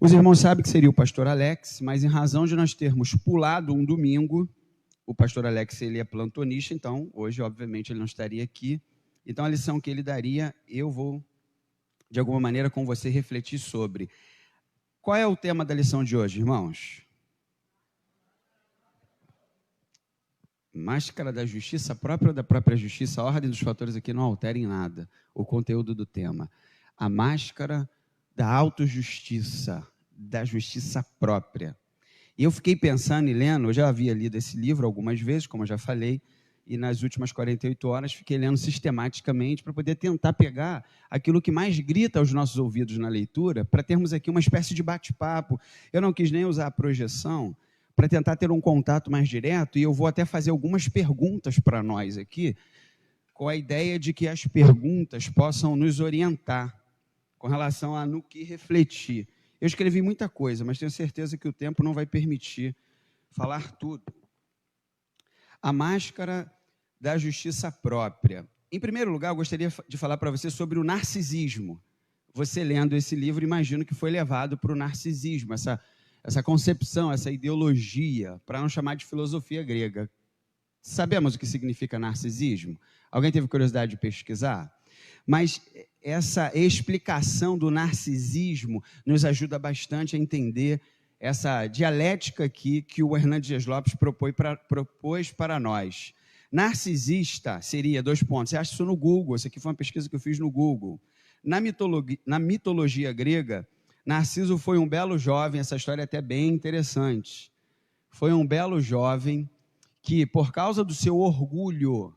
Os irmãos sabem que seria o pastor Alex, mas em razão de nós termos pulado um domingo, o pastor Alex ele é plantonista, então hoje, obviamente, ele não estaria aqui. Então, a lição que ele daria, eu vou, de alguma maneira, com você refletir sobre. Qual é o tema da lição de hoje, irmãos? Máscara da justiça própria ou da própria justiça? A ordem dos fatores aqui não altera em nada o conteúdo do tema. A máscara da autojustiça, da justiça própria. E eu fiquei pensando e lendo, eu já havia lido esse livro algumas vezes, como eu já falei, e nas últimas 48 horas fiquei lendo sistematicamente para poder tentar pegar aquilo que mais grita aos nossos ouvidos na leitura, para termos aqui uma espécie de bate-papo. Eu não quis nem usar a projeção para tentar ter um contato mais direto, e eu vou até fazer algumas perguntas para nós aqui, com a ideia de que as perguntas possam nos orientar com relação a no que refletir. Eu escrevi muita coisa, mas tenho certeza que o tempo não vai permitir falar tudo. A máscara da justiça própria. Em primeiro lugar, eu gostaria de falar para você sobre o narcisismo. Você lendo esse livro, imagino que foi levado para o narcisismo, essa concepção, essa ideologia, para não chamar de filosofia grega. Sabemos o que significa narcisismo? Alguém teve curiosidade de pesquisar? Mas essa explicação do narcisismo nos ajuda bastante a entender essa dialética aqui que o Hernandes Dias Lopes propôs para nós. Narcisista seria, 2 pontos, você acha isso no Google, isso aqui foi uma pesquisa que eu fiz no Google. Na mitologia grega, Narciso foi um belo jovem, essa história é até bem interessante. Foi um belo jovem que, por causa do seu orgulho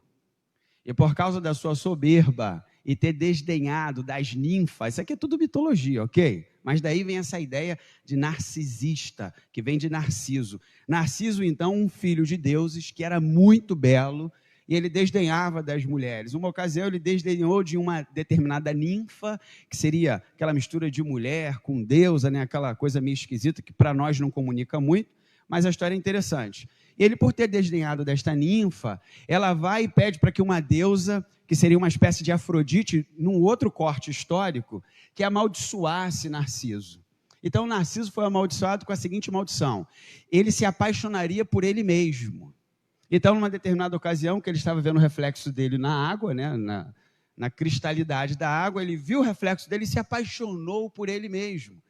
e por causa da sua soberba e ter desdenhado das ninfas, isso aqui é tudo mitologia, ok? Mas daí vem essa ideia de narcisista, que vem de Narciso. Narciso, então, um filho de deuses que era muito belo e ele desdenhava das mulheres. Uma ocasião ele desdenhou de uma determinada ninfa, que seria aquela mistura de mulher com deusa, né? Aquela coisa meio esquisita que para nós não comunica muito, mas a história é interessante. Ele, por ter desdenhado desta ninfa, ela vai e pede para que uma deusa, que seria uma espécie de Afrodite, num outro corte histórico, que amaldiçoasse Narciso. Então, Narciso foi amaldiçoado com a seguinte maldição: ele se apaixonaria por ele mesmo. Então, numa determinada ocasião, que ele estava vendo o reflexo dele na água, né, na cristalidade da água, ele viu o reflexo dele e se apaixonou por ele mesmo.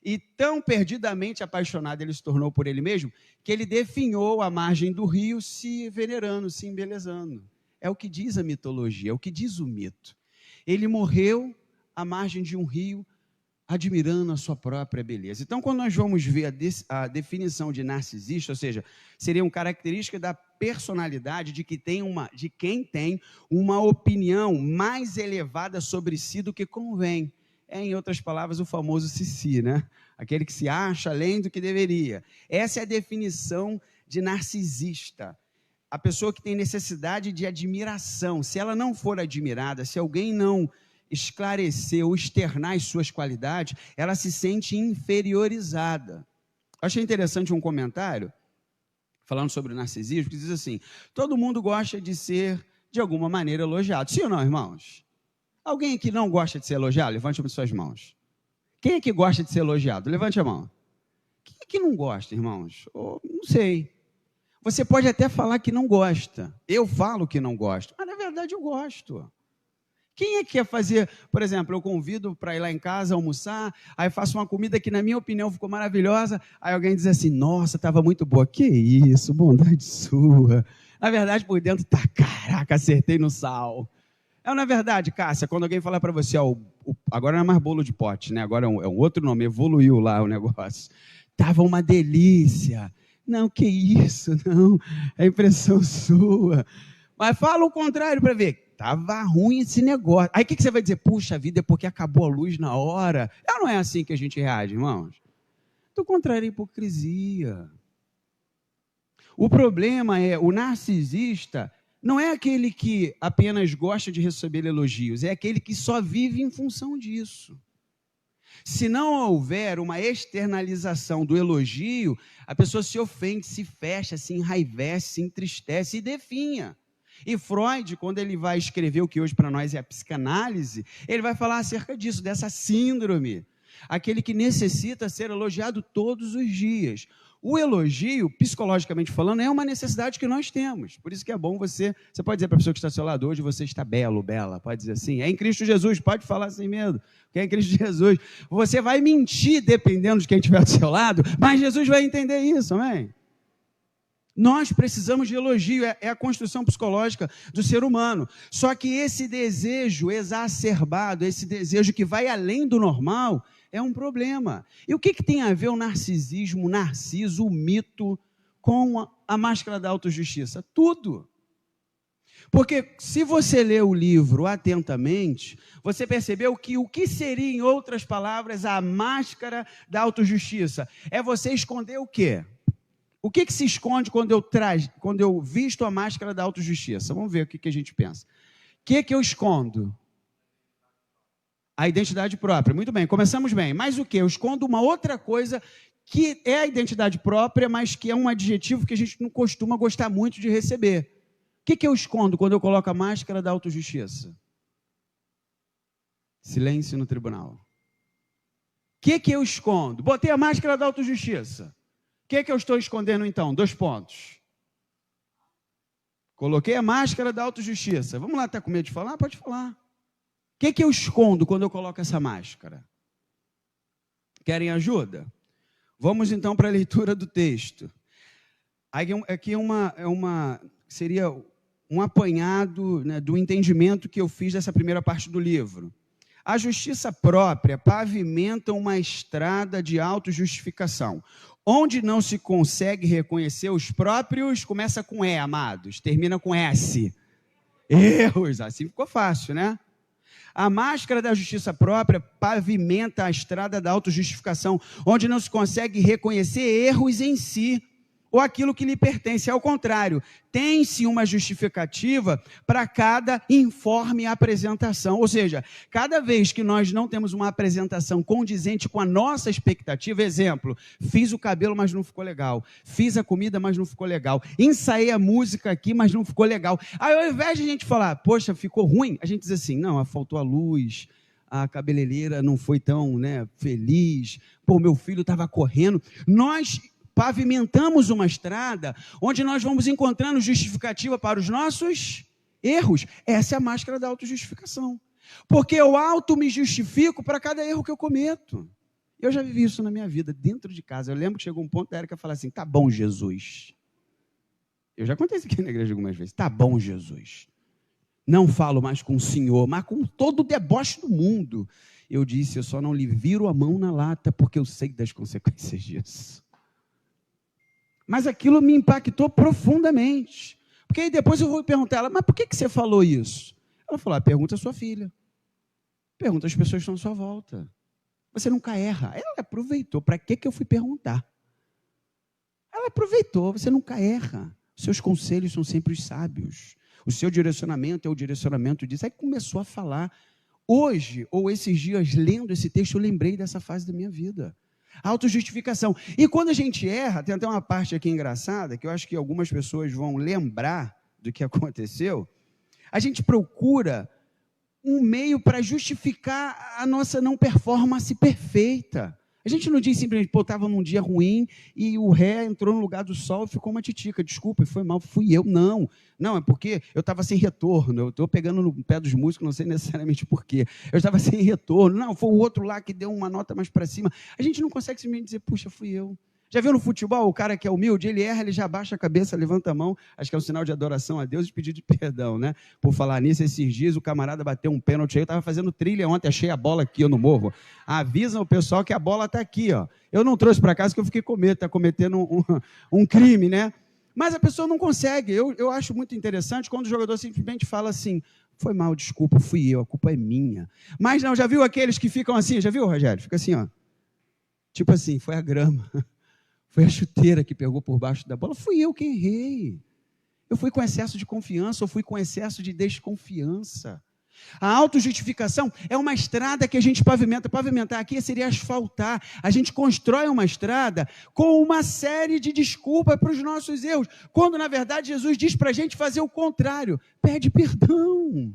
E tão perdidamente apaixonado ele se tornou por ele mesmo, que ele definhou à margem do rio, se venerando, se embelezando. É o que diz a mitologia, é o que diz o mito. Ele morreu à margem de um rio, admirando a sua própria beleza. Então, quando nós vamos ver a definição de narcisista, ou seja, seria uma característica da personalidade de quem tem uma opinião mais elevada sobre si do que convém. É, em outras palavras, o famoso sissi, né? Aquele que se acha além do que deveria. Essa é a definição de narcisista. A pessoa que tem necessidade de admiração. Se ela não for admirada, se alguém não esclarecer ou externar as suas qualidades, ela se sente inferiorizada. Eu achei interessante um comentário, falando sobre o narcisismo, que diz assim: todo mundo gosta de ser, de alguma maneira, elogiado. Sim ou não, irmãos? Alguém aqui não gosta de ser elogiado? Levante as suas mãos. Quem é que gosta de ser elogiado? Levante a mão. Quem é que não gosta, irmãos? Não sei. Você pode até falar que não gosta. Eu falo que não gosto, mas na verdade eu gosto. Quem é que quer fazer, por exemplo, eu convido para ir lá em casa almoçar, aí faço uma comida que na minha opinião ficou maravilhosa, aí alguém diz assim: nossa, estava muito boa. Que isso, bondade sua. Na verdade, por dentro tá, caraca, acertei no sal. É, na verdade, Cássia, quando alguém falar para você, agora não é mais bolo de pote, né? Agora é um outro nome, evoluiu lá o negócio. Tava uma delícia. Não, que isso, não, é impressão sua. Mas fala o contrário para ver. Estava ruim esse negócio. Aí o que você vai dizer? Puxa vida, é porque acabou a luz na hora. Não é assim que a gente reage, irmãos. Do contrário, é hipocrisia. O problema é, o narcisista não é aquele que apenas gosta de receber elogios, é aquele que só vive em função disso. Se não houver uma externalização do elogio, a pessoa se ofende, se fecha, se enraivece, se entristece e definha. E Freud, quando ele vai escrever o que hoje para nós é a psicanálise, ele vai falar acerca disso, dessa síndrome aquele que necessita ser elogiado todos os dias. O elogio, psicologicamente falando, é uma necessidade que nós temos. Por isso que é bom você pode dizer para a pessoa que está ao seu lado, hoje você está belo, bela, pode dizer assim, é em Cristo Jesus, pode falar sem medo, que é em Cristo Jesus. Você vai mentir dependendo de quem estiver ao seu lado, mas Jesus vai entender isso, amém? Nós precisamos de elogio, é a construção psicológica do ser humano. Só que esse desejo exacerbado, esse desejo que vai além do normal, é um problema. E o que tem a ver o narcisismo, o narciso, o mito, com a máscara da autojustiça? Tudo. Porque se você ler o livro atentamente, você percebeu que o que seria, em outras palavras, a máscara da autojustiça? É você esconder o quê? O que se esconde quando eu visto a máscara da autojustiça? Vamos ver o que a gente pensa. O que eu escondo? A identidade própria. Muito bem, começamos bem. Mas o que? Eu escondo uma outra coisa que é a identidade própria, mas que é um adjetivo que a gente não costuma gostar muito de receber. O que eu escondo quando eu coloco a máscara da autojustiça? Silêncio no tribunal. O que eu escondo? Botei a máscara da autojustiça. O que eu estou escondendo então? 2 pontos. Coloquei a máscara da autojustiça. Vamos lá, está com medo de falar? Pode falar. O que eu escondo quando eu coloco essa máscara? Querem ajuda? Vamos então para a leitura do texto. Aqui seria um apanhado, né, do entendimento que eu fiz dessa primeira parte do livro. A justiça própria pavimenta uma estrada de autojustificação, onde não se consegue reconhecer os próprios, começa com E, amados, termina com S. Erros, assim ficou fácil, né? A máscara da justiça própria pavimenta a estrada da autojustificação, onde não se consegue reconhecer erros em si, ou aquilo que lhe pertence. Ao contrário, tem-se uma justificativa para cada informe apresentação. Ou seja, cada vez que nós não temos uma apresentação condizente com a nossa expectativa, exemplo, fiz o cabelo, mas não ficou legal. Fiz a comida, mas não ficou legal. Ensaiei a música aqui, mas não ficou legal. Aí, ao invés de a gente falar, poxa, ficou ruim, a gente diz assim, não, faltou a luz, a cabeleireira não foi tão, feliz, meu filho estava correndo. Nós pavimentamos uma estrada onde nós vamos encontrando justificativa para os nossos erros. Essa é a máscara da autojustificação. Porque eu me justifico para cada erro que eu cometo. Eu já vivi isso na minha vida, dentro de casa. Eu lembro que chegou um ponto da Érica falar assim, tá bom, Jesus. Eu já contei isso aqui na igreja algumas vezes. Tá bom, Jesus. Não falo mais com o Senhor, mas com todo o deboche do mundo. Eu disse, eu só não lhe viro a mão na lata, porque eu sei das consequências disso. Mas aquilo me impactou profundamente. Porque aí depois eu vou perguntar a ela, mas por que você falou isso? Ela falou, pergunta a sua filha. Pergunta às pessoas que estão à sua volta. Você nunca erra. Ela aproveitou. Para que eu fui perguntar? Ela aproveitou. Você nunca erra. Os seus conselhos são sempre os sábios. O seu direcionamento é o direcionamento disso. Aí começou a falar. Hoje, ou esses dias, lendo esse texto, eu lembrei dessa fase da minha vida. Autojustificação. E quando a gente erra, tem até uma parte aqui engraçada, que eu acho que algumas pessoas vão lembrar do que aconteceu, a gente procura um meio para justificar a nossa não performance perfeita. A gente não diz simplesmente, estava num dia ruim e o ré entrou no lugar do sol e ficou uma titica. Desculpa, foi mal, fui eu. Não, é porque eu estava sem retorno. Eu estou pegando no pé dos músicos, não sei necessariamente porquê. Eu estava sem retorno. Não, foi o outro lá que deu uma nota mais para cima. A gente não consegue simplesmente dizer, puxa, fui eu. Já viu no futebol, o cara que é humilde, ele erra, ele já baixa a cabeça, levanta a mão, acho que é um sinal de adoração a Deus e pedido de perdão, né? Por falar nisso, esses dias o camarada bateu um pênalti aí, eu estava fazendo trilha ontem, achei a bola aqui, no morro. Avisa o pessoal que a bola está aqui, ó. Eu não trouxe para casa que eu fiquei com medo, está cometendo um crime, né? Mas a pessoa não consegue. Eu acho muito interessante quando o jogador simplesmente fala assim, foi mal, desculpa, fui eu, a culpa é minha. Mas não, já viu aqueles que ficam assim, já viu, Rogério? Fica assim, ó. Tipo assim, foi a grama. Foi a chuteira que pegou por baixo da bola. Fui eu quem errei. Eu fui com excesso de confiança, eu fui com excesso de desconfiança. A autojustificação é uma estrada que a gente pavimenta. Pavimentar aqui seria asfaltar. A gente constrói uma estrada com uma série de desculpas para os nossos erros. Quando, na verdade, Jesus diz para a gente fazer o contrário. Pede perdão.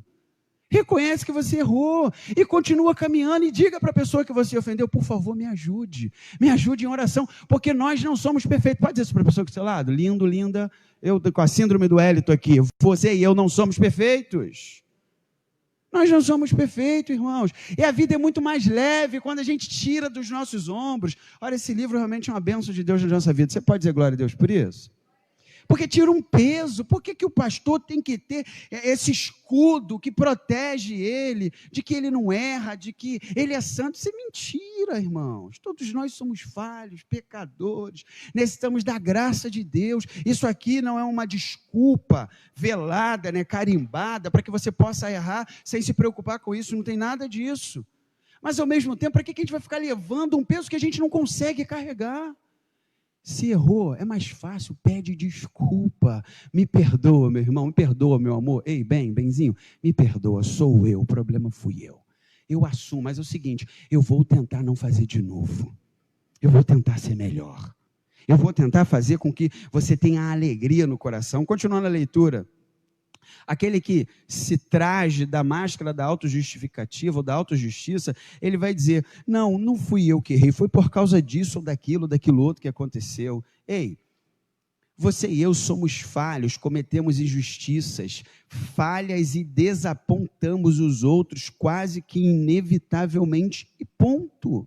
Reconhece que você errou e continua caminhando e diga para a pessoa que você ofendeu, por favor, me ajude em oração, porque nós não somos perfeitos. Pode dizer isso para a pessoa que está do seu lado, lindo, linda, eu com a síndrome do Hélito aqui, você e eu não somos perfeitos. Nós não somos perfeitos, irmãos, e a vida é muito mais leve quando a gente tira dos nossos ombros. Olha, esse livro realmente é uma bênção de Deus na nossa vida, você pode dizer glória a Deus por isso? Porque tira um peso. Por que o pastor tem que ter esse escudo que protege ele, de que ele não erra, de que ele é santo? Isso é mentira, irmãos. Todos nós somos falhos, pecadores, necessitamos da graça de Deus. Isso aqui não é uma desculpa velada, né, carimbada, para que você possa errar sem se preocupar com isso, não tem nada disso. Mas ao mesmo tempo, para que a gente vai ficar levando um peso que a gente não consegue carregar? Se errou, é mais fácil, pede desculpa. Me perdoa, meu irmão, me perdoa, meu amor. Ei, benzinho, me perdoa, sou eu, o problema fui eu. Eu assumo, mas é o seguinte, eu vou tentar não fazer de novo. Eu vou tentar ser melhor. Eu vou tentar fazer com que você tenha alegria no coração. Continuando a leitura. Aquele que se trage da máscara da autojustificativa ou da autojustiça, ele vai dizer, não fui eu que errei, foi por causa disso ou daquilo outro que aconteceu. Ei, você e eu somos falhos, cometemos injustiças, falhas e desapontamos os outros quase que inevitavelmente e ponto.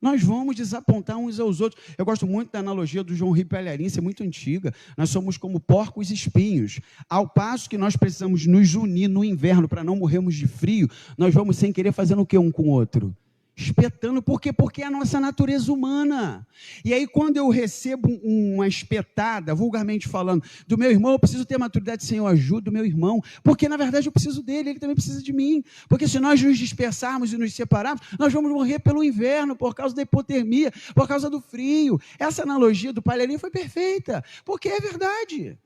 Nós vamos desapontar uns aos outros. Eu gosto muito da analogia do João Ripper Palharim, isso é muito antiga. Nós somos como porcos espinhos. Ao passo que nós precisamos nos unir no inverno para não morrermos de frio, nós vamos sem querer fazendo o que um com o outro? Espetando. Por quê? Porque é a nossa natureza humana. E aí quando eu recebo uma espetada, vulgarmente falando, do meu irmão, eu preciso ter maturidade, Senhor, ajuda o meu irmão, porque na verdade eu preciso dele, ele também precisa de mim, porque se nós nos dispersarmos e nos separarmos, nós vamos morrer pelo inverno, por causa da hipotermia, por causa do frio. Essa analogia do Palharim foi perfeita, porque é verdade.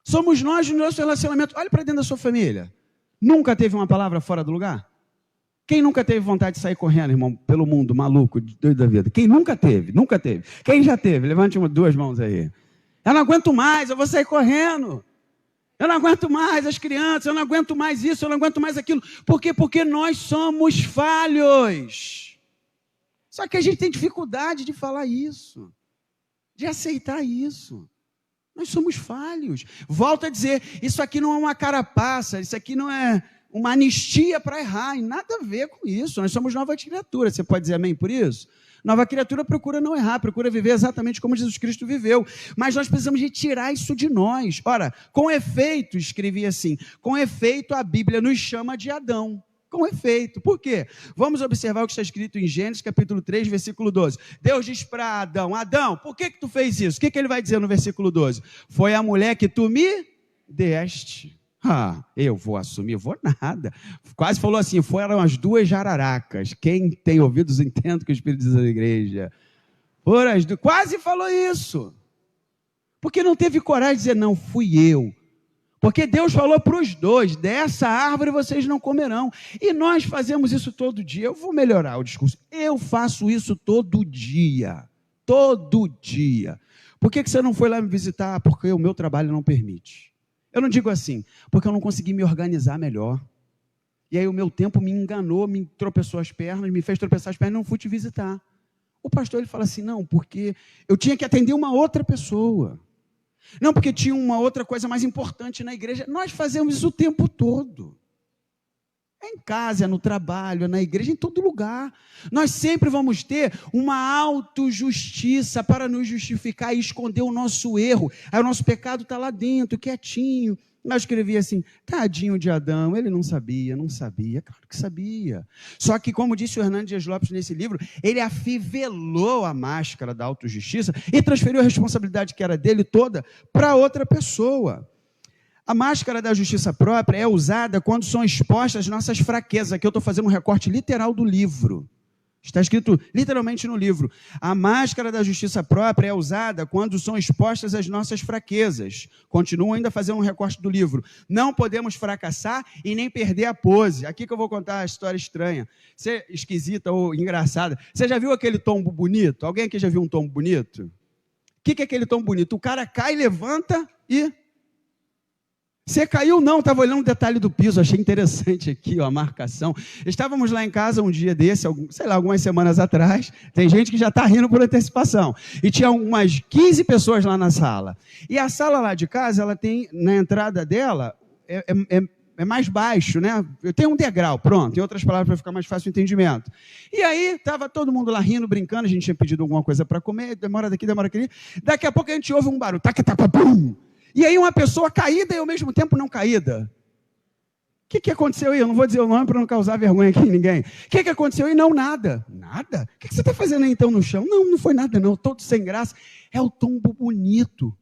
Somos nós no nosso relacionamento. Olha para dentro da sua família. Nunca teve uma palavra fora do lugar? Quem nunca teve vontade de sair correndo, irmão, pelo mundo, maluco, doido da vida? Quem nunca teve? Nunca teve. Quem já teve? Levante duas mãos aí. Eu não aguento mais, eu vou sair correndo. Eu não aguento mais as crianças, eu não aguento mais isso, eu não aguento mais aquilo. Por quê? Porque nós somos falhos. Só que a gente tem dificuldade de falar isso, de aceitar isso. Nós somos falhos. Volto a dizer, isso aqui não é uma carapaça, isso aqui não é uma anistia para errar, e nada a ver com isso. Nós somos nova criatura. Você pode dizer amém por isso? Nova criatura procura não errar, procura viver exatamente como Jesus Cristo viveu. Mas nós precisamos retirar isso de nós. Ora, com efeito, escrevi assim, com efeito a Bíblia nos chama de Adão. Com efeito. Por quê? Vamos observar o que está escrito em Gênesis capítulo 3, versículo 12. Deus diz para Adão, Adão, por que tu fez isso? O que ele vai dizer no versículo 12? Foi a mulher que tu me deste. Eu vou assumir, vou nada. Quase falou assim, foram as duas jararacas. Quem tem ouvidos entende o que o Espírito diz da igreja. Quase falou isso. Porque não teve coragem de dizer, não, fui eu. Porque Deus falou para os dois, dessa árvore vocês não comerão. E nós fazemos isso todo dia. Eu vou melhorar o discurso. Eu faço isso todo dia. Todo dia. Por que você não foi lá me visitar? Porque o meu trabalho não permite. Eu não digo assim, porque eu não consegui me organizar melhor. E aí o meu tempo me enganou, me tropeçou as pernas, me fez tropeçar as pernas e não fui te visitar. O pastor ele fala assim, não, porque eu tinha que atender uma outra pessoa. Não, porque tinha uma outra coisa mais importante na igreja. Nós fazemos isso o tempo todo. É em casa, é no trabalho, é na igreja, em todo lugar. Nós sempre vamos ter uma autojustiça para nos justificar e esconder o nosso erro. Aí o nosso pecado está lá dentro, quietinho. Eu escrevi assim, tadinho de Adão, ele não sabia, claro que sabia. Só que, como disse o Hernando Dias Lopes nesse livro, ele afivelou a máscara da autojustiça e transferiu a responsabilidade que era dele toda para outra pessoa. A máscara da justiça própria é usada quando são expostas nossas fraquezas. Aqui eu estou fazendo um recorte literal do livro. Está escrito literalmente no livro. A máscara da justiça própria é usada quando são expostas as nossas fraquezas. Continuo ainda fazendo um recorte do livro. Não podemos fracassar e nem perder a pose. Aqui que eu vou contar a história estranha. Esquisita ou engraçada. Você já viu aquele tombo bonito? Alguém aqui já viu um tombo bonito? O que é aquele tombo bonito? O cara cai, levanta e... Você caiu? Não, estava olhando o detalhe do piso, achei interessante aqui ó, a marcação. Estávamos lá em casa um dia desse, algumas semanas atrás, tem gente que já está rindo por antecipação, e tinha umas 15 pessoas lá na sala. E a sala lá de casa, ela tem, na entrada dela, é mais baixo, né? Tem um degrau, pronto, em outras palavras, para ficar mais fácil o entendimento. E aí, estava todo mundo lá rindo, brincando, a gente tinha pedido alguma coisa para comer, demora daqui, demora aqui. Daqui a pouco a gente ouve um barulho, tac-tac-pum! E aí uma pessoa caída e ao mesmo tempo não caída. O que aconteceu aí? Eu não vou dizer o nome para não causar vergonha aqui em ninguém. O que aconteceu aí? Não, nada. Nada? O que você está fazendo aí então no chão? Não, não foi nada não, todo sem graça. É o tombo bonito.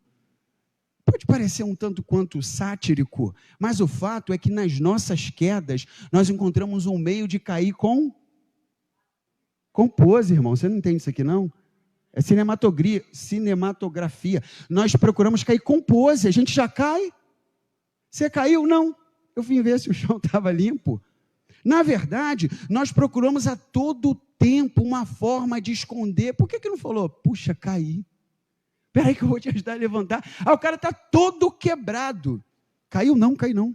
Pode parecer um tanto quanto sático, mas o fato é que nas nossas quedas, nós encontramos um meio de cair com pose, irmão. Você não entende isso aqui não? É cinematografia. Nós procuramos cair com pose. A gente já cai. Você caiu? Não. Eu vim ver se o chão estava limpo. Na verdade, nós procuramos a todo tempo uma forma de esconder. Por que não falou? Puxa, caí. Espera aí que eu vou te ajudar a levantar. O cara está todo quebrado. Caiu? Não, caiu não.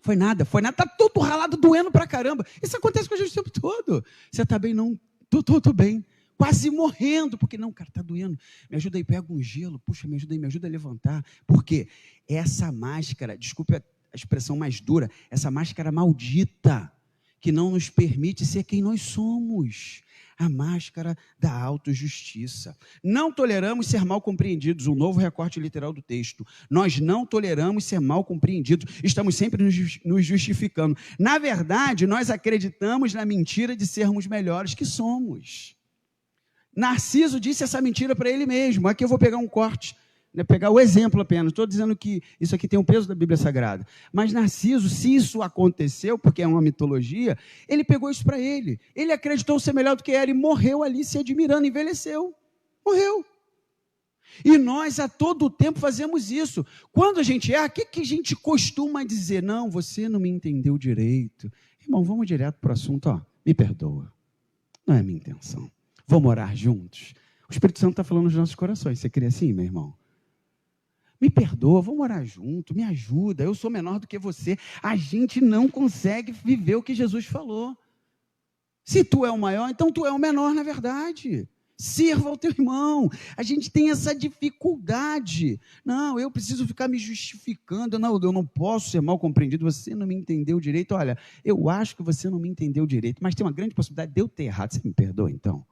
Foi nada. Está todo ralado, doendo pra caramba. Isso acontece com a gente o tempo todo. Você está bem? Não. Tô bem. Quase morrendo, porque não, cara, está doendo, me ajuda aí, pega um gelo, puxa, me ajuda aí, me ajuda a levantar, porque essa máscara, desculpe a expressão mais dura, essa máscara maldita, que não nos permite ser quem nós somos, a máscara da autojustiça. Não toleramos ser mal compreendidos, um novo recorte literal do texto, nós não toleramos ser mal compreendidos, estamos sempre nos justificando, na verdade, nós acreditamos na mentira de sermos melhores que somos. Narciso disse essa mentira para ele mesmo. Aqui eu vou pegar um corte, né, pegar o exemplo apenas. Estou dizendo que isso aqui tem o peso da Bíblia Sagrada. Mas Narciso, se isso aconteceu, porque é uma mitologia, ele pegou isso para ele. Ele acreditou ser melhor do que era e morreu ali se admirando, envelheceu. Morreu. E nós a todo tempo fazemos isso. Quando a gente erra, o que a gente costuma dizer? Não, você não me entendeu direito. Irmão, vamos direto para o assunto. Ó, me perdoa. Não é a minha intenção. Vamos orar juntos? O Espírito Santo está falando nos nossos corações. Você crê assim, meu irmão? Me perdoa, vamos orar junto, me ajuda. Eu sou menor do que você. A gente não consegue viver o que Jesus falou. Se tu é o maior, então tu é o menor na verdade. Sirva ao teu irmão. A gente tem essa dificuldade. Não, eu preciso ficar me justificando. Não, eu não posso ser mal compreendido. Você não me entendeu direito. Olha, eu acho que você não me entendeu direito, mas tem uma grande possibilidade de eu ter errado. Você me perdoa então?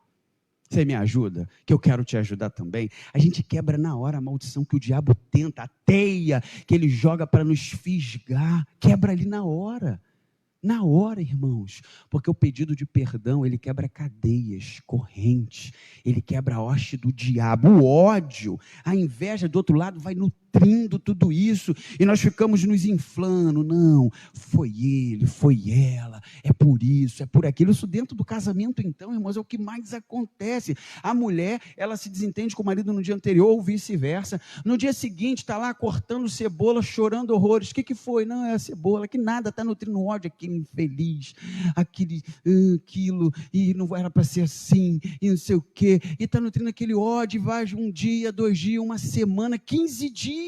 Você me ajuda? Que eu quero te ajudar também. A gente quebra na hora a maldição que o diabo tenta, a teia que ele joga para nos fisgar. Quebra ali na hora. Na hora, irmãos, porque o pedido de perdão, ele quebra cadeias, correntes, ele quebra a hoste do diabo, o ódio, a inveja do outro lado vai nutrindo tudo isso, e nós ficamos nos inflando, não, foi ele, foi ela, é por isso, é por aquilo, isso dentro do casamento então, irmãos, é o que mais acontece, a mulher, ela se desentende com o marido no dia anterior, ou vice-versa, no dia seguinte está lá cortando cebola, chorando horrores, o que foi? Não, é a cebola, que nada, está nutrindo ódio, aquele infeliz, aquilo, e não era para ser assim, e não sei o quê, e está nutrindo aquele ódio, e vai um dia, 2 dias, uma semana, 15 dias,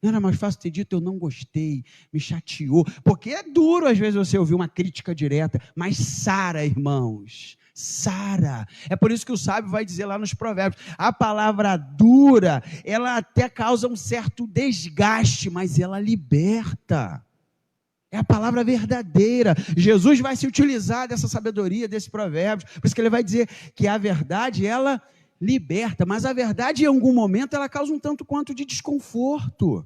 não era mais fácil ter dito, eu não gostei, me chateou, porque é duro às vezes você ouvir uma crítica direta, mas sara, irmãos, sara, é por isso que o sábio vai dizer lá nos provérbios, a palavra dura, ela até causa um certo desgaste, mas ela liberta, é a palavra verdadeira. Jesus vai se utilizar dessa sabedoria, desse provérbio, por isso que ele vai dizer que a verdade, ela liberta, mas a verdade em algum momento, ela causa um tanto quanto de desconforto,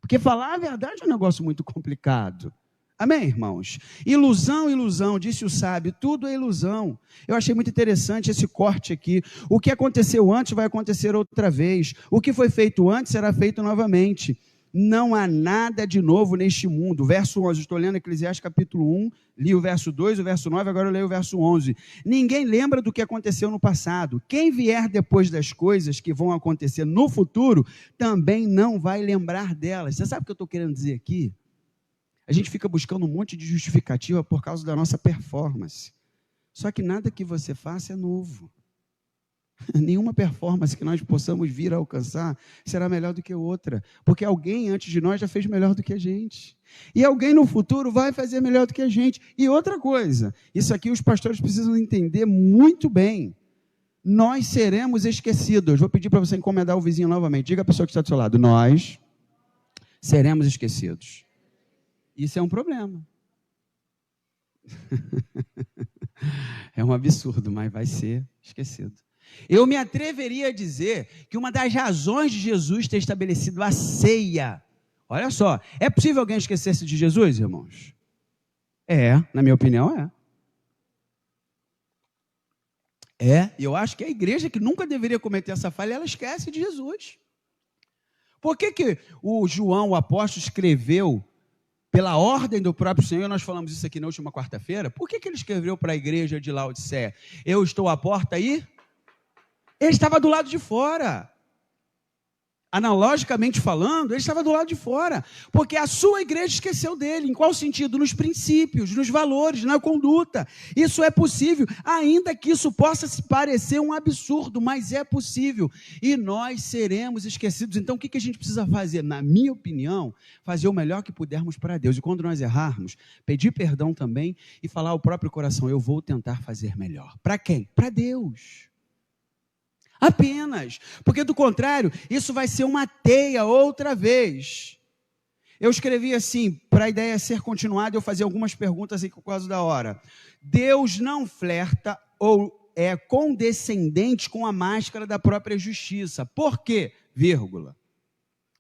porque falar a verdade é um negócio muito complicado, amém, irmãos? Ilusão, ilusão, disse o sábio, tudo é ilusão. Eu achei muito interessante esse corte aqui, o que aconteceu antes vai acontecer outra vez, o que foi feito antes será feito novamente. Não há nada de novo neste mundo. Verso 11, estou lendo Eclesiastes capítulo 1, li o verso 2, o verso 9, agora eu leio o verso 11. Ninguém lembra do que aconteceu no passado. Quem vier depois das coisas que vão acontecer no futuro, também não vai lembrar delas. Você sabe o que eu estou querendo dizer aqui? A gente fica buscando um monte de justificativa por causa da nossa performance. Só que nada que você faça é novo. Nenhuma performance que nós possamos vir a alcançar será melhor do que outra, porque alguém antes de nós já fez melhor do que a gente. E alguém no futuro vai fazer melhor do que a gente. E outra coisa, isso aqui os pastores precisam entender muito bem. Nós seremos esquecidos. Vou pedir para você encomendar o vizinho novamente. Diga à pessoa que está do seu lado: nós seremos esquecidos. Isso é um problema. É um absurdo, mas vai ser esquecido. Eu me atreveria a dizer que uma das razões de Jesus ter estabelecido a ceia, olha só, é possível alguém esquecer-se de Jesus, irmãos? Na minha opinião, e eu acho que a igreja que nunca deveria cometer essa falha, ela esquece de Jesus. Por que o João, o apóstolo, escreveu pela ordem do próprio Senhor? Nós falamos isso aqui na última quarta-feira. Por que ele escreveu para a igreja de Laodiceia? Eu estou à porta aí? Ele estava do lado de fora. Analogicamente falando, ele estava do lado de fora, porque a sua igreja esqueceu dele. Em qual sentido? Nos princípios, nos valores, na conduta. Isso é possível, ainda que isso possa se parecer um absurdo, mas é possível. E nós seremos esquecidos. Então, o que a gente precisa fazer? Na minha opinião, fazer o melhor que pudermos para Deus. E quando nós errarmos, pedir perdão também e falar ao próprio coração: eu vou tentar fazer melhor. Para quem? Para Deus. Apenas, porque do contrário, isso vai ser uma teia outra vez. Eu escrevi assim, para a ideia ser continuada, eu fazia algumas perguntas aí por causa da hora. Deus não flerta ou é condescendente com a máscara da própria justiça. Por quê? Vírgula.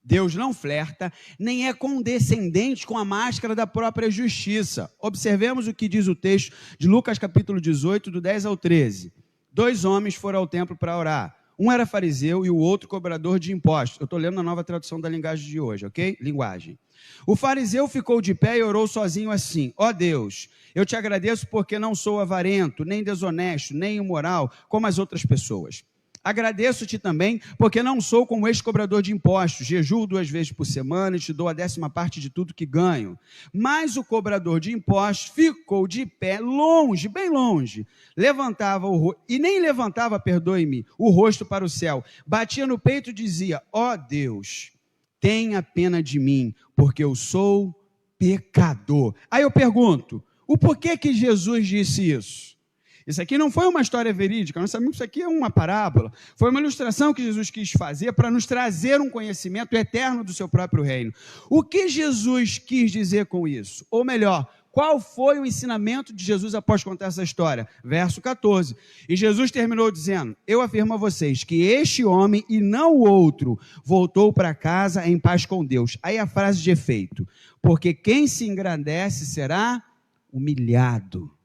Deus não flerta, nem é condescendente com a máscara da própria justiça. Observemos o que diz o texto de Lucas capítulo 18, do 10 ao 13. 2 homens foram ao templo para orar. Um era fariseu e o outro cobrador de impostos. Eu estou lendo a nova tradução da linguagem de hoje, ok? Linguagem. O fariseu ficou de pé e orou sozinho assim: ó Deus, eu te agradeço porque não sou avarento, nem desonesto, nem imoral, como as outras pessoas. Agradeço-te também, porque não sou como este cobrador de impostos, jejuo 2 vezes por semana e te dou a 10ª parte de tudo que ganho. Mas o cobrador de impostos ficou de pé, longe, bem longe, nem levantava, perdoe-me, o rosto para o céu, batia no peito e dizia: ó Deus, tenha pena de mim, porque eu sou pecador. Aí eu pergunto, o porquê que Jesus disse isso? Isso aqui não foi uma história verídica, nós sabemos que isso aqui é uma parábola. Foi uma ilustração que Jesus quis fazer para nos trazer um conhecimento eterno do seu próprio reino. O que Jesus quis dizer com isso? Ou melhor, qual foi o ensinamento de Jesus após contar essa história? Verso 14. E Jesus terminou dizendo: eu afirmo a vocês que este homem e não o outro voltou para casa em paz com Deus. Aí a frase de efeito: porque quem se engrandece será humilhado,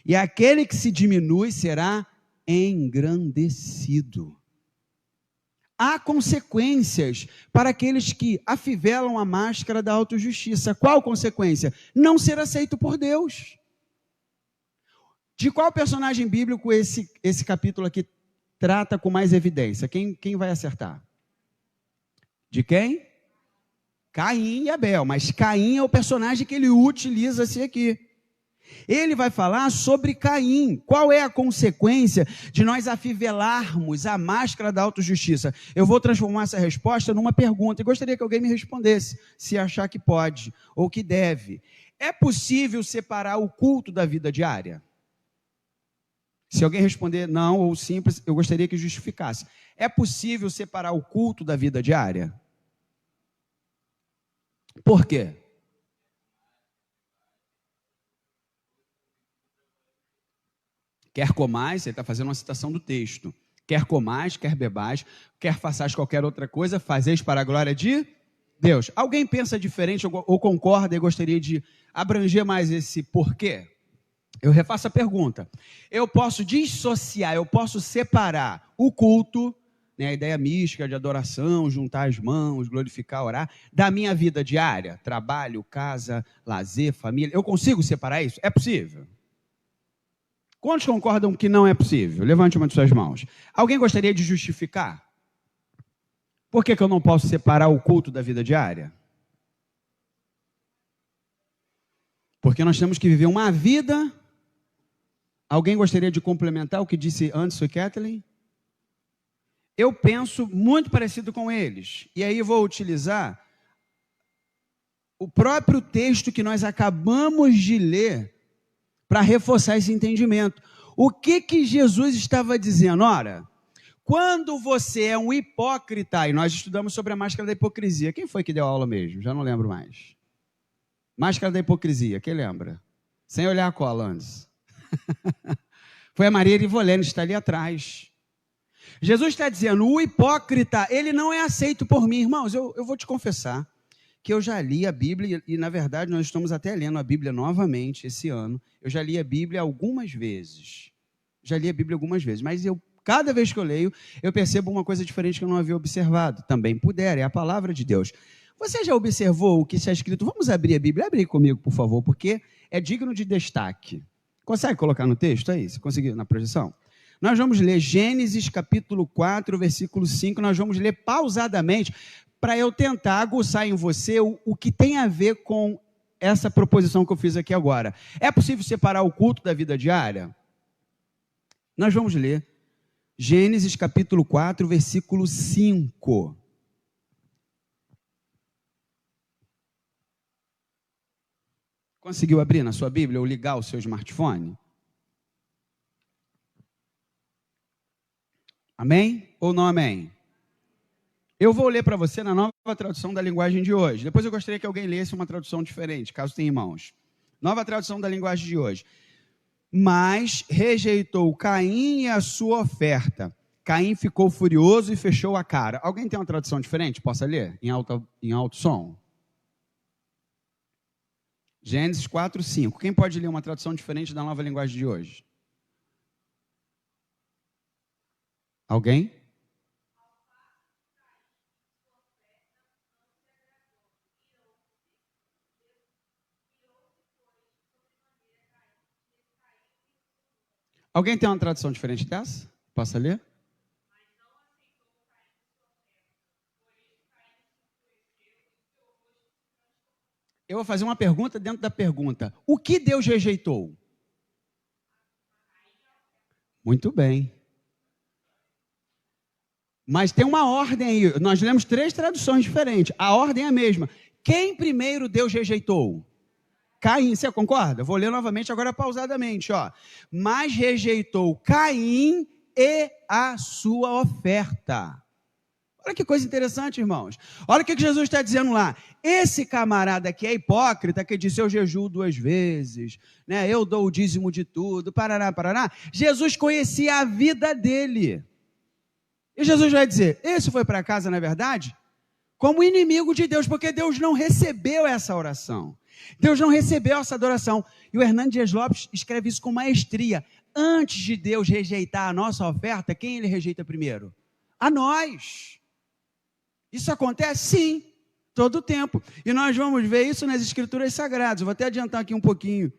e aquele que se diminui será engrandecido. Há consequências para aqueles que afivelam a máscara da autojustiça. Qual consequência? Não ser aceito por Deus. De qual personagem bíblico esse capítulo aqui trata com mais evidência? Quem vai acertar? De quem? Caim e Abel. Mas Caim é o personagem que ele utiliza-se aqui. Ele vai falar sobre Caim. Qual é a consequência de nós afivelarmos a máscara da autojustiça? Eu vou transformar essa resposta numa pergunta e gostaria que alguém me respondesse, se achar que pode ou que deve. É possível separar o culto da vida diária? Se alguém responder não ou simples, eu gostaria que justificasse. É possível separar o culto da vida diária? Por quê? Quer comais, ele está fazendo uma citação do texto. Quer comais, quer bebais, quer façais qualquer outra coisa, fazeis para a glória de Deus. Alguém pensa diferente ou concorda e gostaria de abranger mais esse porquê? Eu refaço a pergunta. Eu posso dissociar, eu posso separar o culto, né, a ideia mística de adoração, juntar as mãos, glorificar, orar, da minha vida diária? Trabalho, casa, lazer, família. Eu consigo separar isso? É possível? Quantos concordam que não é possível? Levante uma de suas mãos. Alguém gostaria de justificar? Por que eu não posso separar o culto da vida diária? Porque nós temos que viver uma vida. Alguém gostaria de complementar o que disse Anderson e Kathleen? eu penso muito parecido com eles. E aí eu vou utilizar o próprio texto que nós acabamos de ler para reforçar esse entendimento. O que Jesus estava dizendo? Ora, quando você é um hipócrita, e nós estudamos sobre a máscara da hipocrisia. Quem foi que deu aula mesmo? Já não lembro mais. Máscara da hipocrisia, quem lembra? Sem olhar a cola antes. Foi a Maria Rivolene, está ali atrás. Jesus está dizendo, o hipócrita, ele não é aceito por mim. Irmãos, eu vou te confessar que eu já li a Bíblia, e na verdade nós estamos até lendo a Bíblia novamente esse ano. Eu já li a Bíblia algumas vezes. Mas cada vez que eu leio, eu percebo uma coisa diferente que eu não havia observado. Também puder, é a palavra de Deus. Você já observou o que está escrito? Vamos abrir a Bíblia. Abre aí comigo, por favor, porque é digno de destaque. Consegue colocar no texto aí? Se conseguir na projeção? Nós vamos ler Gênesis capítulo 4, versículo 5. Nós vamos ler pausadamente para eu tentar aguçar em você o que tem a ver com essa proposição que eu fiz aqui agora. É possível separar o culto da vida diária? Nós vamos ler Gênesis capítulo 4, versículo 5. Conseguiu abrir na sua Bíblia ou ligar o seu smartphone? Amém ou não amém? Eu vou ler para você na nova tradução da linguagem de hoje. Depois eu gostaria que alguém lesse uma tradução diferente, caso tenha em mãos. Nova tradução da linguagem de hoje. Mas rejeitou Caim e a sua oferta. Caim ficou furioso e fechou a cara. Alguém tem uma tradução diferente? Possa ler? Em alto som. Gênesis 4, 5. Quem pode ler uma tradução diferente da nova linguagem de hoje? Alguém? Alguém tem uma tradução diferente dessa? Posso ler? Eu vou fazer uma pergunta dentro da pergunta. O que Deus rejeitou? Muito bem. Mas tem uma ordem aí. Nós lemos 3 traduções diferentes. A ordem é a mesma. Quem primeiro Deus rejeitou? Caim, você concorda? Vou ler novamente agora pausadamente, ó. Mas rejeitou Caim e a sua oferta. Olha que coisa interessante, irmãos. Olha o que Jesus está dizendo lá. Esse camarada aqui é hipócrita, que disse, eu jejuo 2 vezes, né? Eu dou o dízimo de tudo, parará, parará. Jesus conhecia a vida dele. E Jesus vai dizer, esse foi para casa, na verdade, como inimigo de Deus, porque Deus não recebeu essa oração. Deus não recebeu essa adoração. E o Hernando Dias Lopes escreve isso com maestria. Antes de Deus rejeitar a nossa oferta, quem ele rejeita primeiro? A nós. Isso acontece? Sim, todo o tempo. E nós vamos ver isso nas Escrituras Sagradas. Eu vou até adiantar aqui um pouquinho.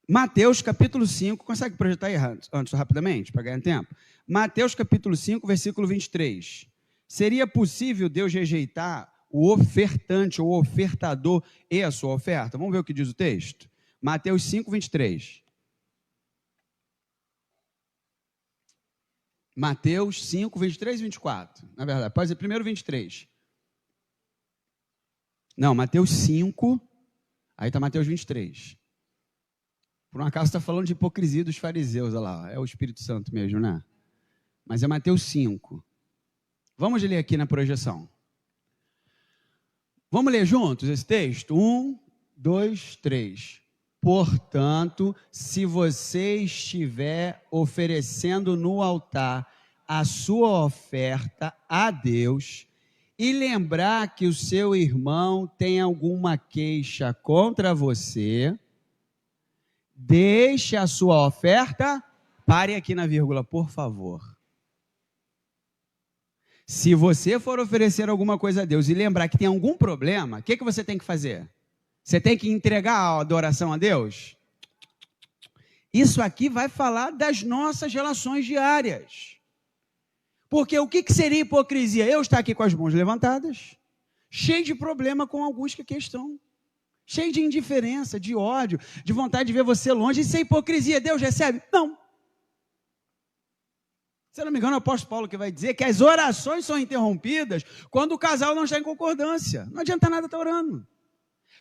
Mateus capítulo 5, consegue projetar aí antes, rapidamente, para ganhar tempo? Mateus capítulo 5, versículo 23. Seria possível Deus rejeitar o ofertante ou ofertador e a sua oferta? Vamos ver o que diz o texto? Mateus 5, 23. Mateus 5, 23 e 24. Na verdade, pode ser primeiro 23. Não, Mateus 5, aí está Mateus 23. Por um acaso está falando de hipocrisia dos fariseus, olha lá, é o Espírito Santo mesmo, né? Mas é Mateus 5. Vamos ler aqui na projeção. Vamos ler juntos esse texto? 1, 2, 3. Portanto, se você estiver oferecendo no altar a sua oferta a Deus e lembrar que o seu irmão tem alguma queixa contra você, deixe a sua oferta, pare aqui na vírgula, por favor. Se você for oferecer alguma coisa a Deus e lembrar que tem algum problema, o que você tem que fazer? Você tem que entregar a adoração a Deus? Isso aqui vai falar das nossas relações diárias. Porque o que seria hipocrisia? Eu estar aqui com as mãos levantadas, cheio de problema com alguns que aqui estão. cheio de indiferença, de ódio, de vontade de ver você longe. Isso é hipocrisia. Deus recebe? Não. Se não me engano, é o apóstolo Paulo que vai dizer que as orações são interrompidas quando o casal não está em concordância. Não adianta nada estar orando.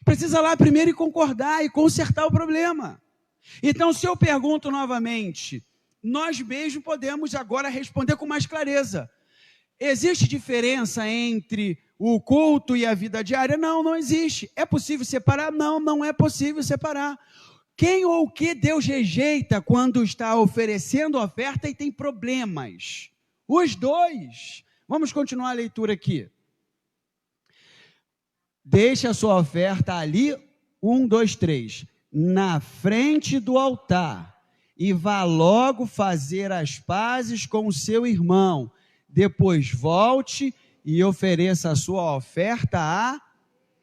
Precisa lá primeiro concordar e consertar o problema. Então, se eu pergunto novamente, nós mesmos podemos agora responder com mais clareza. Existe diferença entre o culto e a vida diária? Não, não existe. É possível separar? Não, não é possível separar. Quem ou o que Deus rejeita quando está oferecendo oferta e tem problemas? Os dois. Vamos continuar a leitura aqui. Deixe a sua oferta ali, 1, 2, 3, na frente do altar, e vá logo fazer as pazes com o seu irmão. Depois volte e ofereça a sua oferta a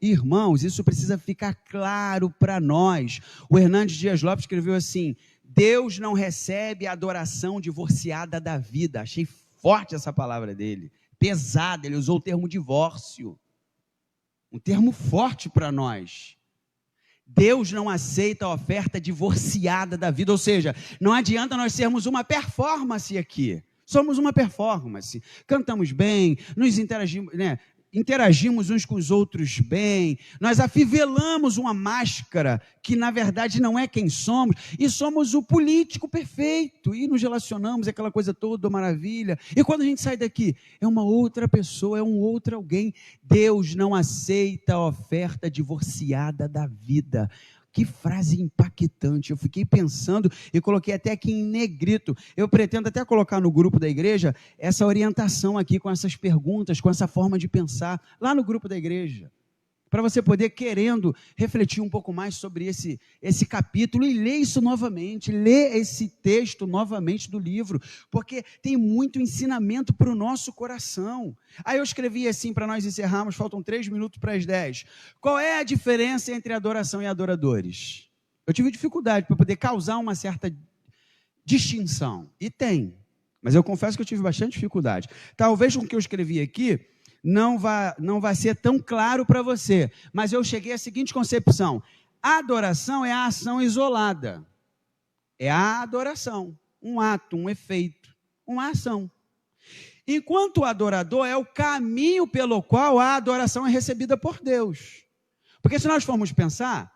irmãos. Isso precisa ficar claro para nós. O Hernandes Dias Lopes escreveu assim: Deus não recebe a adoração divorciada da vida. Achei forte essa palavra dele, pesada. Ele usou o termo divórcio, um termo forte para nós. Deus não aceita a oferta divorciada da vida, ou seja, não adianta nós sermos uma performance aqui. Somos uma performance, cantamos bem, nos interagimos uns com os outros bem, nós afivelamos uma máscara que na verdade não é quem somos, e somos o político perfeito, e nos relacionamos, aquela coisa toda maravilha, e quando a gente sai daqui, é uma outra pessoa, é um outro alguém. Deus não aceita a oferta divorciada da vida. Que frase impactante, eu fiquei pensando e coloquei até aqui em negrito. Eu pretendo até colocar no grupo da igreja essa orientação aqui com essas perguntas, com essa forma de pensar, lá no grupo da igreja, para você poder, querendo, refletir um pouco mais sobre esse capítulo e ler isso novamente, ler esse texto novamente do livro, porque tem muito ensinamento para o nosso coração. Aí eu escrevi assim, para nós encerrarmos, faltam 3 minutos para as 10. Qual é a diferença entre adoração e adoradores? Eu tive dificuldade para poder causar uma certa distinção, e tem, mas eu confesso que eu tive bastante dificuldade. Talvez com o que eu escrevi aqui não vai ser tão claro para você, mas eu cheguei à seguinte concepção: a adoração é a ação isolada, é a adoração, um ato, um efeito, uma ação, enquanto o adorador é o caminho pelo qual a adoração é recebida por Deus. Porque se nós formos pensar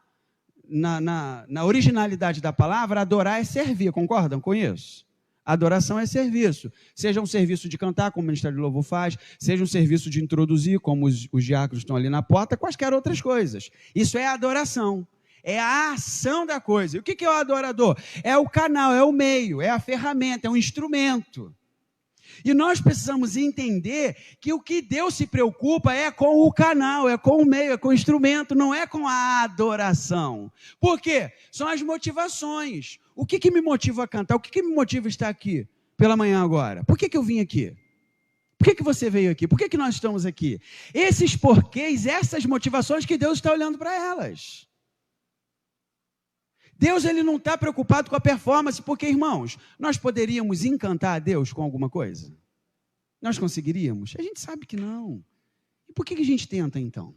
na originalidade da palavra, adorar é servir, concordam com isso? Adoração é serviço, seja um serviço de cantar, como o Ministério do Louvor faz, seja um serviço de introduzir, como os diáconos estão ali na porta, quaisquer outras coisas. Isso é adoração, é a ação da coisa. E o que é o adorador? É o canal, é o meio, é a ferramenta, é um instrumento. E nós precisamos entender que o que Deus se preocupa é com o canal, é com o meio, é com o instrumento, não é com a adoração. Por quê? São as motivações. O que me motiva a cantar? O que me motiva a estar aqui pela manhã agora? Por que eu vim aqui? Por que você veio aqui? Por que nós estamos aqui? Esses porquês, essas motivações que Deus está olhando para elas. Deus, ele não está preocupado com a performance, porque, irmãos, nós poderíamos encantar a Deus com alguma coisa? Nós conseguiríamos? A gente sabe que não. E por que a gente tenta, então?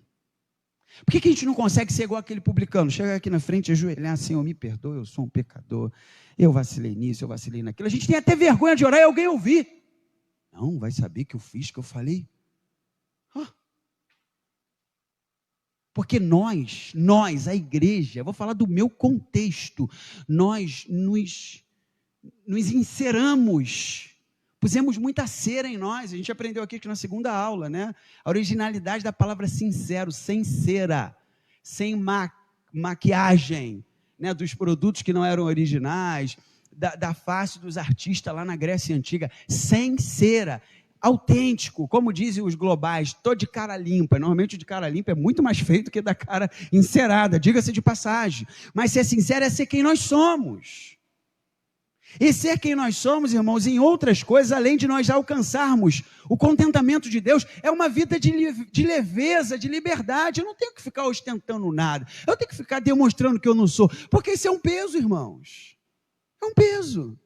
Por que a gente não consegue ser igual aquele publicano? Chegar aqui na frente e ajoelhar, Senhor, me perdoe, eu sou um pecador, eu vacilei nisso, eu vacilei naquilo. A gente tem até vergonha de orar e alguém ouvir. Não, vai saber que eu fiz, que eu falei. Porque nós, a igreja, vou falar do meu contexto, nós nos enceramos, pusemos muita cera em nós. A gente aprendeu aqui na segunda aula, né? A originalidade da palavra sincero, sem cera, sem maquiagem, né? Dos produtos que não eram originais, da face dos artistas lá na Grécia Antiga, sem cera. Autêntico, como dizem os globais, estou de cara limpa. Normalmente o de cara limpa é muito mais feio do que da cara encerada, diga-se de passagem. Mas ser sincero é ser quem nós somos. E ser quem nós somos, irmãos, em outras coisas, além de nós alcançarmos o contentamento de Deus, é uma vida de leveza, de liberdade. Eu não tenho que ficar ostentando nada, eu tenho que ficar demonstrando que eu não sou, porque isso é um peso, irmãos. É um peso.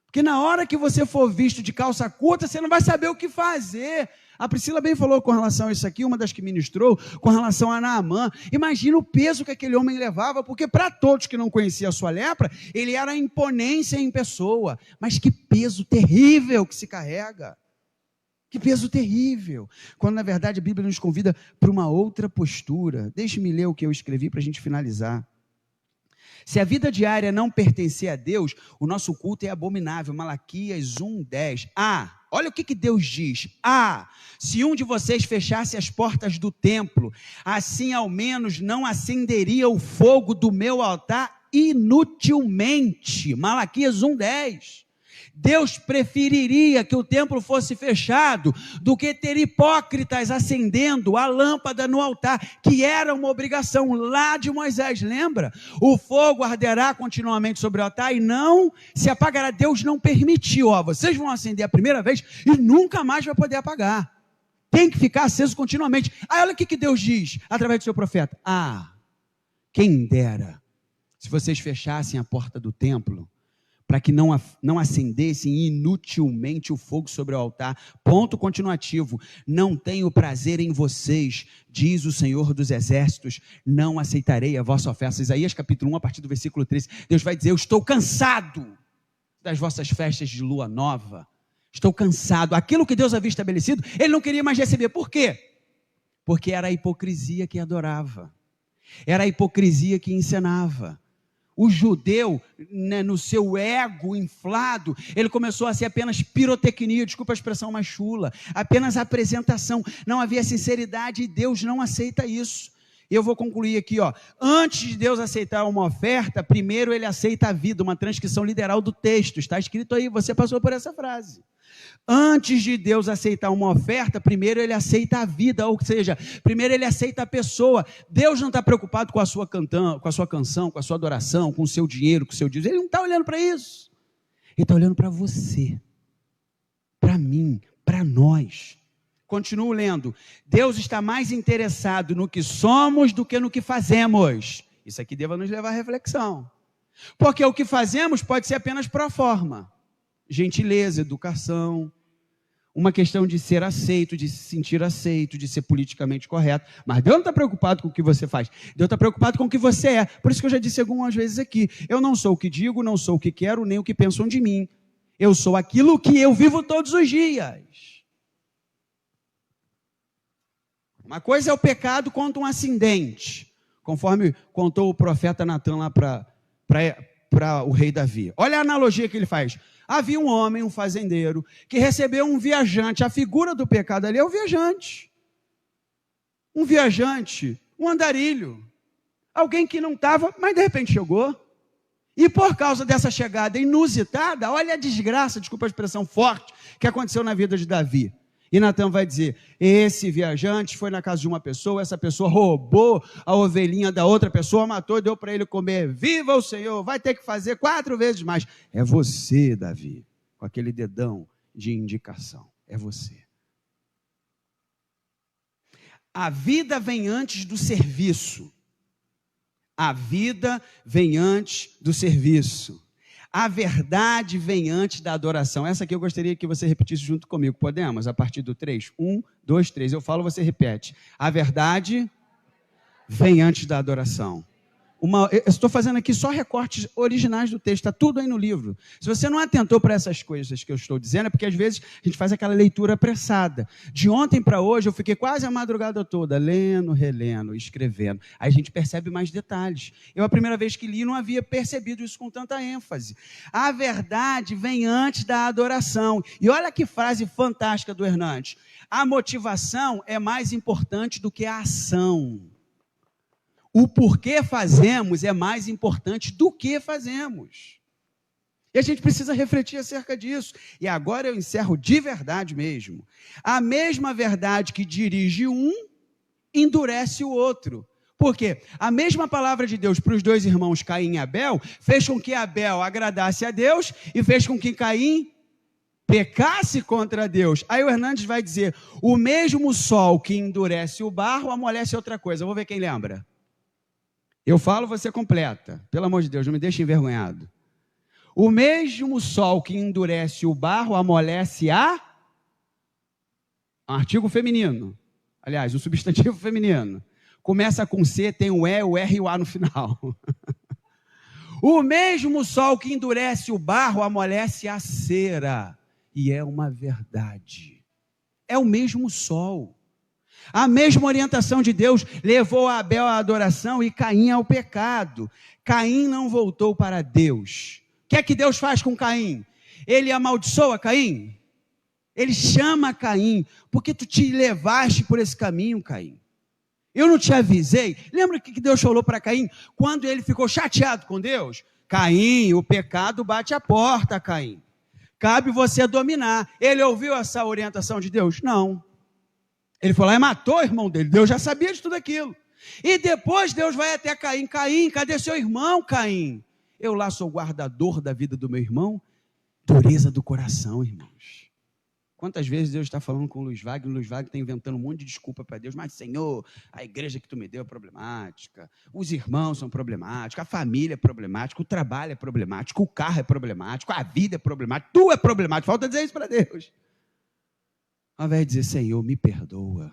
Porque na hora que você for visto de calça curta, você não vai saber o que fazer. A Priscila bem falou com relação a isso aqui, uma das que ministrou, com relação a Naamã. Imagina o peso que aquele homem levava, porque para todos que não conheciam a sua lepra, ele era a imponência em pessoa. Mas que peso terrível que se carrega. Que peso terrível. Quando, na verdade, a Bíblia nos convida para uma outra postura. Deixe-me ler o que eu escrevi para a gente finalizar. Se a vida diária não pertencer a Deus, o nosso culto é abominável. Malaquias 1:10. Olha o que Deus diz. Se um de vocês fechasse as portas do templo, assim ao menos não acenderia o fogo do meu altar inutilmente. Malaquias 1:10. Deus preferiria que o templo fosse fechado do que ter hipócritas acendendo a lâmpada no altar, que era uma obrigação lá de Moisés, lembra? O fogo arderá continuamente sobre o altar e não se apagará. Deus não permitiu, vocês vão acender a primeira vez e nunca mais vai poder apagar. Tem que ficar aceso continuamente. Olha o que Deus diz através do seu profeta. Quem dera se vocês fechassem a porta do templo, para que não acendessem inutilmente o fogo sobre o altar. Ponto continuativo. Não tenho prazer em vocês, diz o Senhor dos Exércitos, não aceitarei a vossa oferta. Isaías capítulo 1, a partir do versículo 13. Deus vai dizer, eu estou cansado das vossas festas de lua nova. Estou cansado. Aquilo que Deus havia estabelecido, ele não queria mais receber. Por quê? Porque era a hipocrisia que adorava. Era a hipocrisia que encenava. O judeu, no seu ego inflado, ele começou a ser apenas pirotecnia, desculpa a expressão mais chula, apenas apresentação, não havia sinceridade e Deus não aceita isso. Eu vou concluir aqui, antes de Deus aceitar uma oferta, primeiro ele aceita a vida, uma transcrição literal do texto, está escrito aí, você passou por essa frase. Antes de Deus aceitar uma oferta, primeiro ele aceita a vida, ou seja, primeiro ele aceita a pessoa. Deus não está preocupado com a sua canção, com a sua adoração, com o seu dinheiro, com o seu dízimo. Ele não está olhando para isso. Ele está olhando para você, para mim, para nós. Continuo lendo. Deus está mais interessado no que somos do que no que fazemos. Isso aqui deva nos levar à reflexão. Porque o que fazemos pode ser apenas pro forma. Gentileza, educação, uma questão de ser aceito, de se sentir aceito, de ser politicamente correto. Mas Deus não está preocupado com o que você faz. Deus está preocupado com o que você é. Por isso que eu já disse algumas vezes aqui. Eu não sou o que digo, não sou o que quero, nem o que pensam de mim. Eu sou aquilo que eu vivo todos os dias. Uma coisa é o pecado contra um acidente, conforme contou o profeta Natan lá para o rei Davi. Olha a analogia que ele faz. Havia um homem, um fazendeiro, que recebeu um viajante. A figura do pecado ali é o viajante. Um viajante, um andarilho. Alguém que não estava, mas de repente chegou. E por causa dessa chegada inusitada, olha a desgraça, desculpa a expressão forte, que aconteceu na vida de Davi. E Natan vai dizer, esse viajante foi na casa de uma pessoa, essa pessoa roubou a ovelhinha da outra pessoa, matou e deu para ele comer. Viva o Senhor, vai ter que fazer 4 vezes mais. É você, Davi, com aquele dedão de indicação. É você. A vida vem antes do serviço. A vida vem antes do serviço. A verdade vem antes da adoração. Essa aqui eu gostaria que você repetisse junto comigo. Podemos? A partir do 3? 1, 2, 3. Eu falo, você repete. A verdade vem antes da adoração. Eu estou fazendo aqui só recortes originais do texto. Está tudo aí no livro. Se você não atentou para essas coisas que eu estou dizendo, é porque às vezes a gente faz aquela leitura apressada. De ontem para hoje eu fiquei quase a madrugada toda, lendo, relendo, escrevendo. Aí a gente percebe mais detalhes. Eu, a primeira vez que li, não havia percebido isso com tanta ênfase. A verdade vem antes da adoração. E olha que frase fantástica do Hernandes. A motivação é mais importante do que a ação. O porquê fazemos é mais importante do que fazemos. E a gente precisa refletir acerca disso. E agora eu encerro de verdade mesmo. A mesma verdade que dirige um, endurece o outro. Por quê? A mesma palavra de Deus para os 2 irmãos Caim e Abel fez com que Abel agradasse a Deus e fez com que Caim pecasse contra Deus. Aí o Hernandes vai dizer, o mesmo sol que endurece o barro amolece outra coisa. Vou ver quem lembra. Eu falo, você completa. Pelo amor de Deus, não me deixe envergonhado. O mesmo sol que endurece o barro amolece um artigo feminino. Aliás, um substantivo feminino. Começa com C, tem o E, o R e o A no final. O mesmo sol que endurece o barro amolece a cera. E é uma verdade. É o mesmo sol. A mesma orientação de Deus levou Abel à adoração e Caim ao pecado. Caim não voltou para Deus. O que é que Deus faz com Caim? Ele amaldiçoa Caim? Ele chama Caim, porque tu te levaste por esse caminho, Caim. Eu não te avisei. Lembra o que Deus falou para Caim? Quando ele ficou chateado com Deus? Caim, o pecado bate a porta, Caim. Cabe você dominar. Ele ouviu essa orientação de Deus? Não. Ele foi lá e matou o irmão dele. Deus já sabia de tudo aquilo. E depois Deus vai até Caim. Caim, cadê seu irmão, Caim? Eu lá sou guardador da vida do meu irmão. Dureza do coração, irmãos. Quantas vezes Deus está falando com o Luiz Wagner está inventando um monte de desculpa para Deus, mas Senhor, a igreja que tu me deu é problemática, os irmãos são problemáticos, a família é problemática, o trabalho é problemático, o carro é problemático, a vida é problemática, tu é problemático, falta dizer isso para Deus. Ao invés de dizer, Senhor, me perdoa,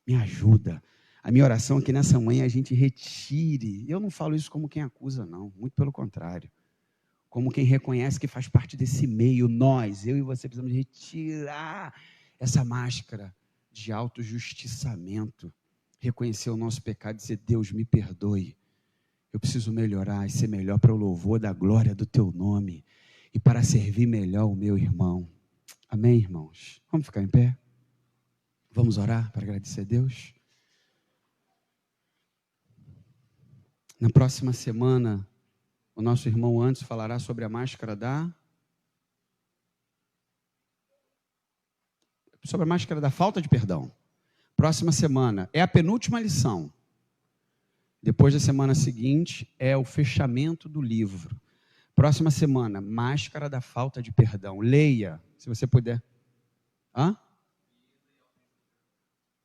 me ajuda. A minha oração é que nessa manhã a gente retire, eu não falo isso como quem acusa não, muito pelo contrário. Como quem reconhece que faz parte desse meio, nós, eu e você, precisamos retirar essa máscara de autojustiçamento, reconhecer o nosso pecado e dizer, Deus, me perdoe, eu preciso melhorar e ser melhor para o louvor da glória do teu nome e para servir melhor o meu irmão. Amém, irmãos? Vamos ficar em pé? Vamos orar para agradecer a Deus? Na próxima semana, o nosso irmão Antes falará sobre a máscara da falta de perdão. Próxima semana é a penúltima lição. Depois da semana seguinte é o fechamento do livro. Próxima semana, máscara da falta de perdão. Leia, se você puder.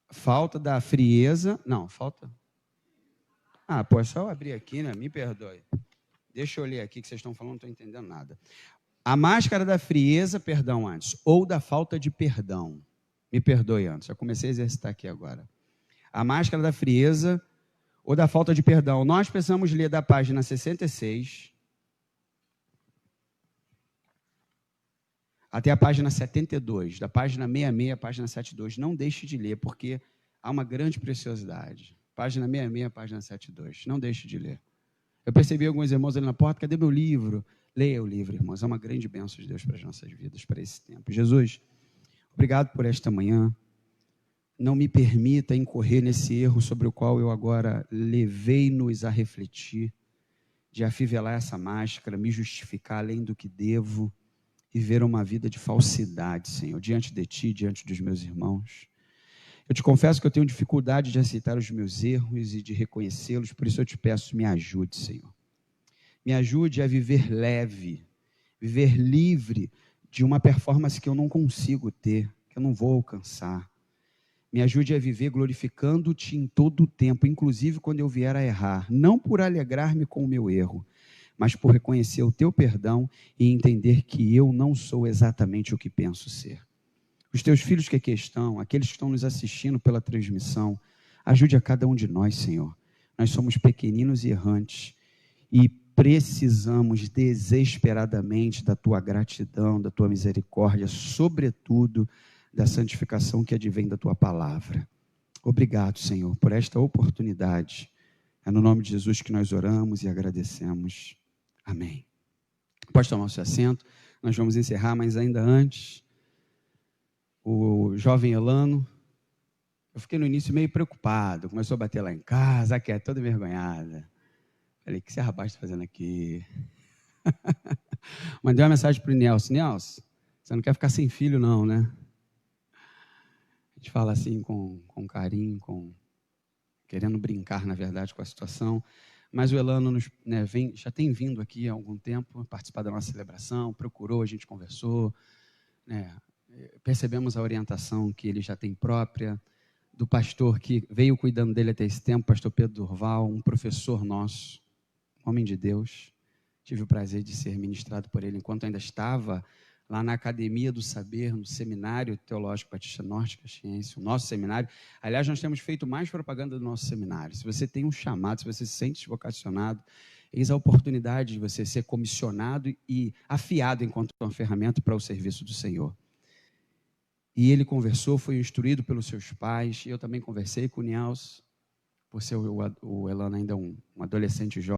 Falta da frieza. Não, falta. É só eu abrir aqui, né? Me perdoe. Deixa eu ler aqui que vocês estão falando, não estou entendendo nada. A máscara da frieza, perdão antes, ou da falta de perdão. Me perdoe antes, eu comecei a exercitar aqui agora. A máscara da frieza ou da falta de perdão. Nós precisamos ler da página 66 até a página 72, da página 66 à página 72. Não deixe de ler, porque há uma grande preciosidade. Página 66, página 72. Não deixe de ler. Eu percebi alguns irmãos ali na porta, cadê meu livro? Leia o livro, irmãos, é uma grande bênção de Deus para as nossas vidas, para esse tempo. Jesus, obrigado por esta manhã, não me permita incorrer nesse erro sobre o qual eu agora levei-nos a refletir, de afivelar essa máscara, me justificar além do que devo, e ver uma vida de falsidade, Senhor, diante de Ti, diante dos meus irmãos. Eu te confesso que eu tenho dificuldade de aceitar os meus erros e de reconhecê-los, por isso eu te peço, me ajude, Senhor. Me ajude a viver leve, viver livre de uma performance que eu não consigo ter, que eu não vou alcançar. Me ajude a viver glorificando-te em todo o tempo, inclusive quando eu vier a errar, não por alegrar-me com o meu erro, mas por reconhecer o teu perdão e entender que eu não sou exatamente o que penso ser. Os teus filhos que aqui estão, aqueles que estão nos assistindo pela transmissão, ajude a cada um de nós, Senhor. Nós somos pequeninos e errantes e precisamos desesperadamente da tua gratidão, da tua misericórdia, sobretudo da santificação que advém da tua palavra. Obrigado, Senhor, por esta oportunidade. É no nome de Jesus que nós oramos e agradecemos. Amém. Pode tomar o seu assento, nós vamos encerrar, mas ainda antes, o jovem Elano, eu fiquei no início meio preocupado, começou a bater lá em casa, que é toda envergonhada. Falei, o que esse rapaz está fazendo aqui? Mandei uma mensagem para o Nelson, Nelson, você não quer ficar sem filho não, né? A gente fala assim com carinho, querendo brincar, na verdade, com a situação, mas o Elano já tem vindo aqui há algum tempo participar da nossa celebração, procurou, a gente conversou, percebemos a orientação que ele já tem própria, do pastor que veio cuidando dele até esse tempo, pastor Pedro Durval, um professor nosso, homem de Deus. Tive o prazer de ser ministrado por ele enquanto ainda estava lá na Academia do Saber, no Seminário Teológico Batista Norte Caxiense, o nosso seminário. Aliás, nós temos feito mais propaganda do nosso seminário. Se você tem um chamado, se você se sente vocacionado, eis a oportunidade de você ser comissionado e afiado enquanto uma ferramenta para o serviço do Senhor. E ele conversou, foi instruído pelos seus pais, e eu também conversei com o Niels, por ser o Elano ainda um adolescente jovem.